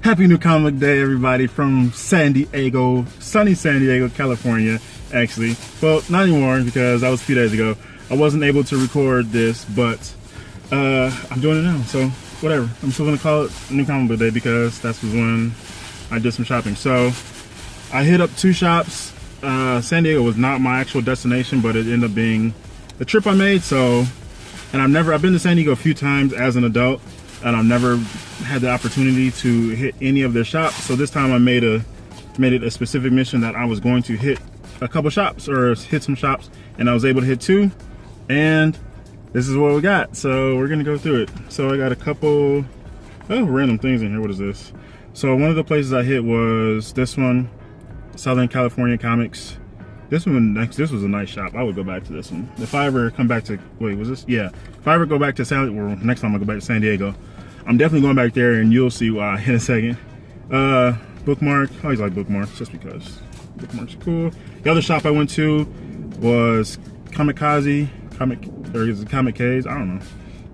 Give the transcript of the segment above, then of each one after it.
Happy New Comic Day, everybody, from San Diego, sunny San Diego, California, actually. Well, not anymore, because that was a few days ago. I wasn't able to record this, but I'm doing it now, so whatever. I'm still gonna call it New Comic Book Day because that's when I did some shopping. So I hit up two shops. San Diego was not my actual destination, but it ended up being the trip I made. So, and I've been to San Diego a few times as an adult, and I've never had the opportunity to hit any of their shops. So this time I made it a specific mission that I was going to hit a couple shops, or hit some shops, and I was able to hit two, and this is what we got. So we're gonna go through it. So I got a couple random things in here. What is this? So one of the places I hit was this one, Southern California Comics. This was a nice shop. I would go back to this one if I ever come back to, wait, was this? Yeah, if I ever go back to next time I go back to San Diego, I'm definitely going back there, and you'll see why in a second. Bookmark, I always like bookmarks just because bookmarks are cool. The other shop I went to was Kamikaze, or is it Kamikaze? I don't know.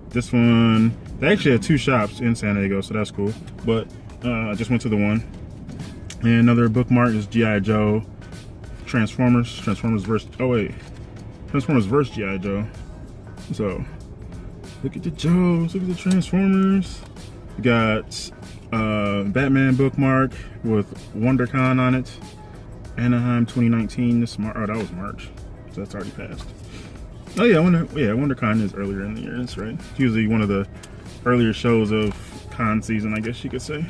This one, they actually had two shops in San Diego, so that's cool. But I just went to the one. And another bookmark is G.I. Joe, Transformers versus G.I. Joe. So look at the Joes, look at the Transformers. We got Batman bookmark with WonderCon on it. Anaheim 2019. Oh, that was March, so that's already passed. Oh yeah, WonderCon is earlier in the year. That's right. It's usually one of the earlier shows of con season, I guess you could say.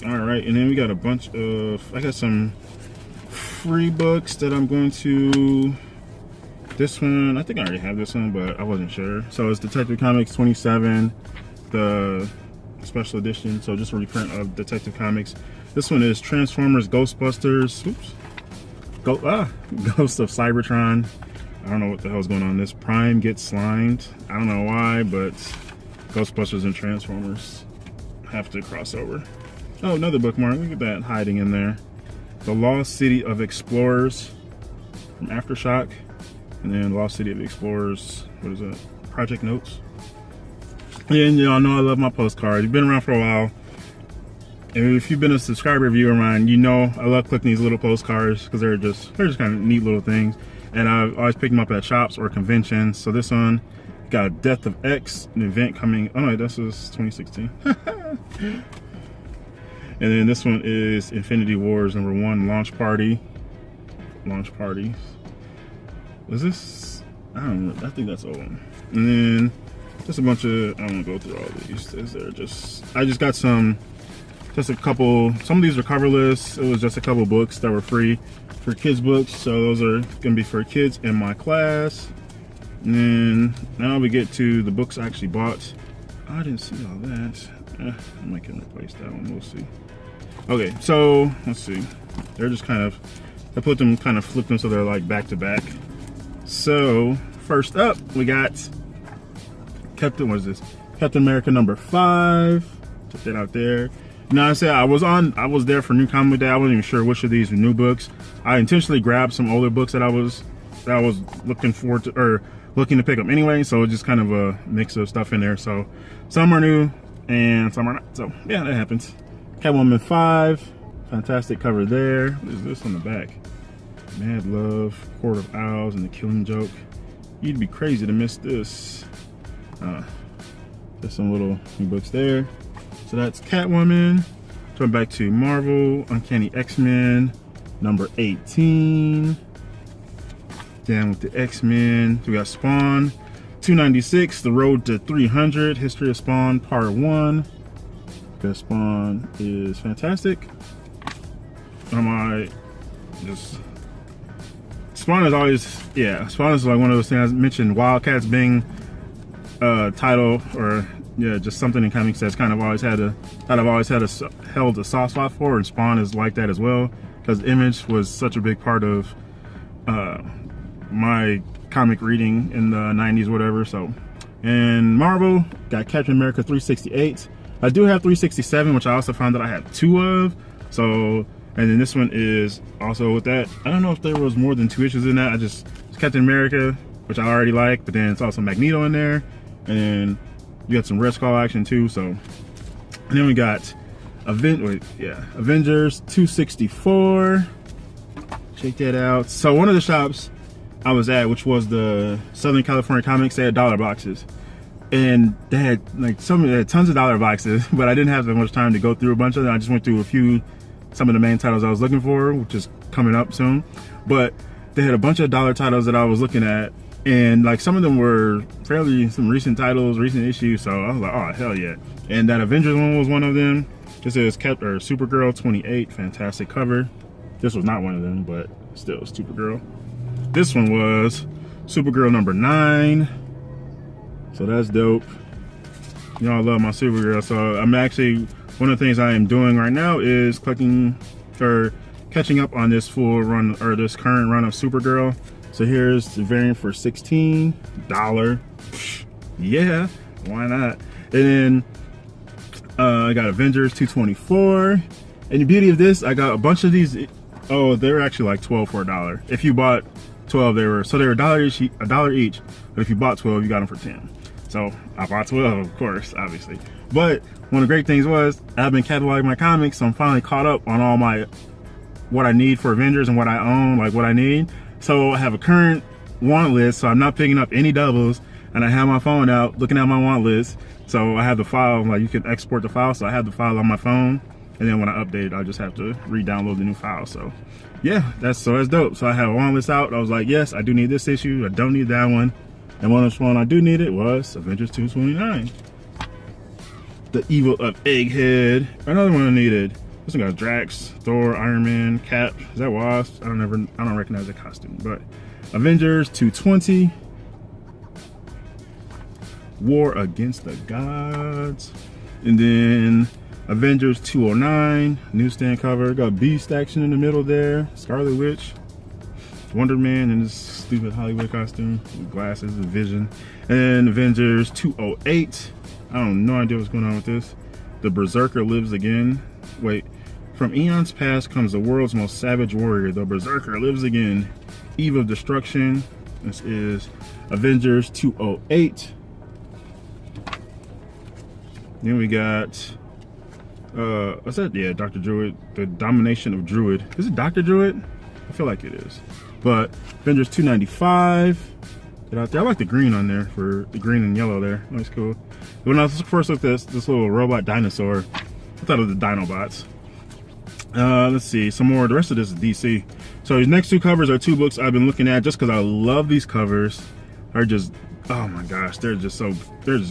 All right, and then we got a bunch of, I got some free books that I'm going to, this one, I think I already have this one, but I wasn't sure. So it's Detective Comics 27, the special edition, so just a reprint of Detective Comics. This one is Transformers Ghostbusters, Ghost of Cybertron. I don't know what the hell's going on. This Prime gets slimed. I don't know why, but Ghostbusters and Transformers have to cross over. Oh, another bookmark. Look at that hiding in there. The Lost City of Explorers from Aftershock. And then Lost City of Explorers, what is that? Project Notes. And y'all know I love my postcards. You've been around for a while. And if you've been a subscriber viewer of mine, you know I love collecting these little postcards because they're just kind of neat little things. And I always pick them up at shops or conventions. So this one got Death of X, an event coming. Oh no, this was 2016. And then this one is Infinity Wars #1 Launch Party. Was this? I don't know. I think that's old. And then just a bunch of, I don't want to go through all these. I just got just a couple. Some of these are coverless. It was just a couple books that were free for kids books. So those are gonna be for kids in my class. And then now we get to the books I actually bought. I didn't see all that. I might can replace that one. We'll see. Okay, so let's see. They're just I flipped them so they're like back to back. So first up, we got Captain America #5. Check that out there. Now I said I was there for New Comic Day. I wasn't even sure which of these were new books. I intentionally grabbed some older books that I was looking forward to, or looking to pick up anyway. So it's just kind of a mix of stuff in there. So some are new and some are not. So yeah, that happens. Catwoman 5, fantastic cover there. What is this on the back? Mad Love, Court of Owls, and The Killing Joke. You'd be crazy to miss this. There's some little new books there. So that's Catwoman. Turn back to Marvel, Uncanny X-Men, #18. Down with the X-Men. We got Spawn, 296, The Road to 300, History of Spawn, Part 1. Because Spawn is fantastic. Spawn is always, yeah, Spawn is like one of those things I mentioned, Wildcats being a title, or yeah, just something in comics that's I've always held a soft spot for, and Spawn is like that as well, because Image was such a big part of my comic reading in the 90s, whatever. So, and Marvel got Captain America 368. I do have 367, which I also found that I had 2 of. So, and then this one is also with that. I don't know if there was more than 2 issues in that. It's Captain America, which I already like, but then it's also Magneto in there, and then you got some Red Skull action too. So, and then we got Avengers 264. Check that out. So one of the shops I was at, which was the Southern California Comics, they had dollar boxes, and they had like they had tons of dollar boxes, but I didn't have that much time to go through a bunch of them. I just went through some of the main titles I was looking for, which is coming up soon. But they had a bunch of dollar titles that I was looking at, and like some of them were some recent titles, recent issues. So I was like, oh hell yeah! And that Avengers one was one of them. This is Supergirl 28, fantastic cover. This was not one of them, but still Supergirl. This one was Supergirl number 9. So that's dope. Y'all love my Supergirl. So I'm actually, one of the things I am doing right now is catching up on this full run, or this current run of Supergirl. So here's the variant for $16. Yeah, why not? And then I got Avengers 224. And the beauty of this, I got a bunch of these. Oh, they were actually like 12 for $1. If you bought 12, they were $1 each. But if you bought 12, you got them for 10. So I bought 12, of course, obviously. But one of the great things was I've been cataloging my comics, so I'm finally caught up on all what I need for Avengers and what I own, like what I need. So I have a current want list, so I'm not picking up any doubles, and I have my phone out looking at my want list. So I have the file, like you can export the file, so I have the file on my phone. And then when I update it, I just have to re-download the new file. So yeah, that's dope. So I have a long list out. I was like, yes, I do need this issue. I don't need that one. And one I do need it was Avengers 229. The Evil of Egghead. Another one I needed. This one got Drax, Thor, Iron Man, Cap. Is that Wasp? I don't recognize the costume. But Avengers 220. War Against the Gods. And then Avengers 209, newsstand cover. Got Beast action in the middle there. Scarlet Witch, Wonder Man in this stupid Hollywood costume with glasses and vision. And Avengers 208. I have no idea what's going on with this. The Berserker lives again. Wait, from eons past comes the world's most savage warrior. The Berserker lives again. Eve of Destruction. This is Avengers 208. Then we got what's that? Yeah, Dr. Druid, the Domination of Druid. Is it Dr. Druid? I feel like it is. But Avengers 295. Get out there. I like the green on there, for the green and yellow there. That's cool. When I first looked at this little robot dinosaur, I thought of the Dinobots. Let's see, some more. The rest of this is DC. So these next two covers are two books I've been looking at just because I love these covers. They're just, oh my gosh, they're just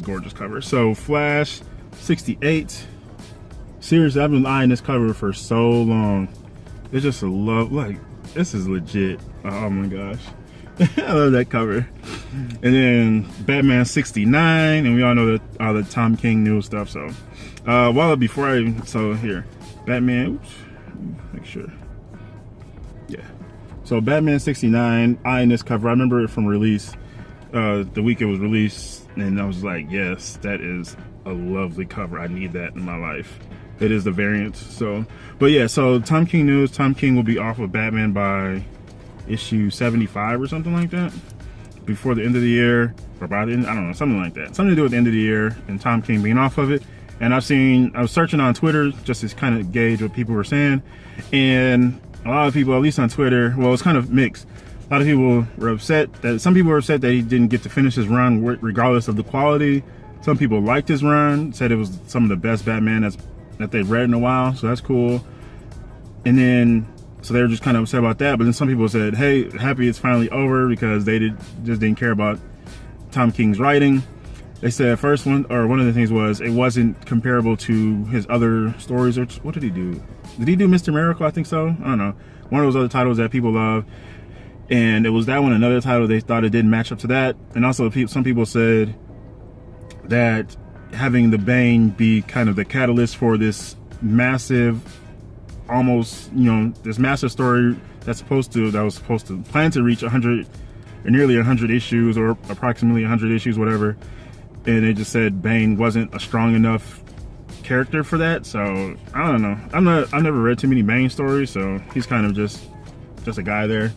gorgeous covers. So Flash 68. Seriously, I've been eyeing this cover for so long. It's just a love, like, this is legit. Oh my gosh. I love that cover. And then Batman 69, and we all know that all the Tom King new stuff. So here, Batman, oops, make sure. Yeah. So Batman 69, eyeing this cover. I remember it from release, the week it was released, and I was like, yes, that is a lovely cover. I need that in my life. It is the variant. So, but yeah, so Tom King news. Tom King will be off of Batman by issue 75 or something like that, before the end of the year, or by the end, I don't know, something like that. Something to do with the end of the year and Tom King being off of it. And I was searching on Twitter just to kind of gauge what people were saying, and a lot of people, at least on Twitter, well, it's kind of mixed. A lot of people were upset that some people were upset that he didn't get to finish his run regardless of the quality. Some people liked his run, said it was some of the best Batman that they've read in a while, so that's cool. And then, so they were just kind of upset about that. But then some people said, hey, happy it's finally over, because they just didn't care about Tom King's writing. They said one of the things was it wasn't comparable to his other stories. Or what did he do? Did he do Mr. Miracle? I think so. I don't know. One of those other titles that people love. And it was that one, another title, they thought it didn't match up to that. And also some people said that having the Bane be kind of the catalyst for this massive, almost, this massive story that was supposed to plan to reach 100 or nearly 100 issues, or approximately 100 issues, whatever. And they just said Bane wasn't a strong enough character for that. So I don't know. I've never read too many Bane stories, so he's kind of just a guy there.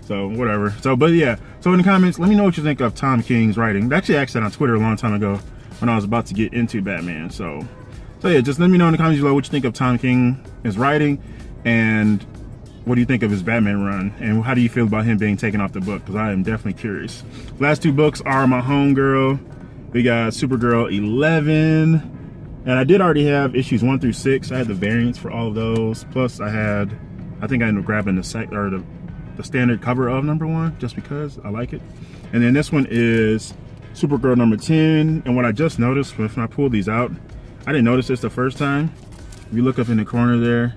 So whatever. So, but yeah. So in the comments, let me know what you think of Tom King's writing. I actually asked that on Twitter a long time ago when I was about to get into Batman. So So yeah, just let me know in the comments below what you think of Tom King's writing, and what do you think of his Batman run, and how do you feel about him being taken off the book, because I am definitely curious. Last two books are my homegirl. We got Supergirl 11, and I did already have issues 1 through 6. I had the variants for all of those, plus I think I ended up grabbing the standard cover of #1 just because I like it. And then this one is Supergirl #10, and what I just noticed when I pulled these out, I didn't notice this the first time. If you look up in the corner there,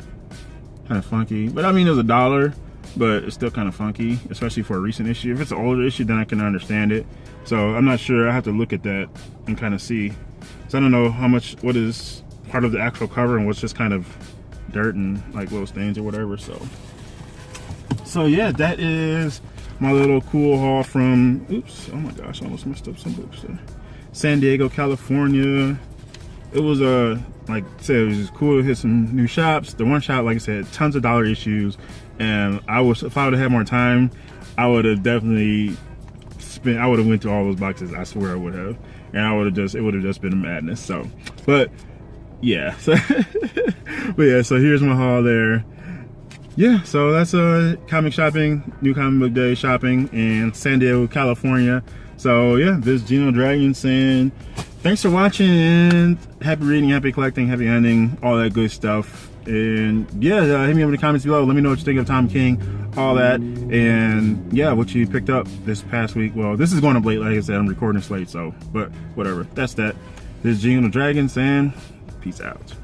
kind of funky, but I mean, it was $1, but it's still kind of funky, especially for a recent issue. If it's an older issue, then I can understand it. So I'm not sure. I have to look at that and kind of see. So I don't know what is part of the actual cover and what's just kind of dirt and like little stains or whatever. So yeah, that is my little cool haul from, oops, oh my gosh, I almost messed up some books there. San Diego, California. It was like I said, it was just cool to hit some new shops. The one shop, like I said, tons of dollar issues, and if I would have had more time, I would have definitely went through all those boxes. I swear I would have, and it would have just been a madness. So, but yeah, so so here's my haul there. Yeah, so that's comic shopping, new comic book day shopping in San Diego, California. So yeah, this is GENOTHADRAGON saying thanks for watching, and happy reading, happy collecting, happy hunting, all that good stuff. And yeah, hit me up in the comments below. Let me know what you think of Tom King, all that, and yeah, what you picked up this past week. Well, this is going up late, like I said, I'm recording this late, so, but whatever. That's that. This is GENOTHADRAGON saying peace out.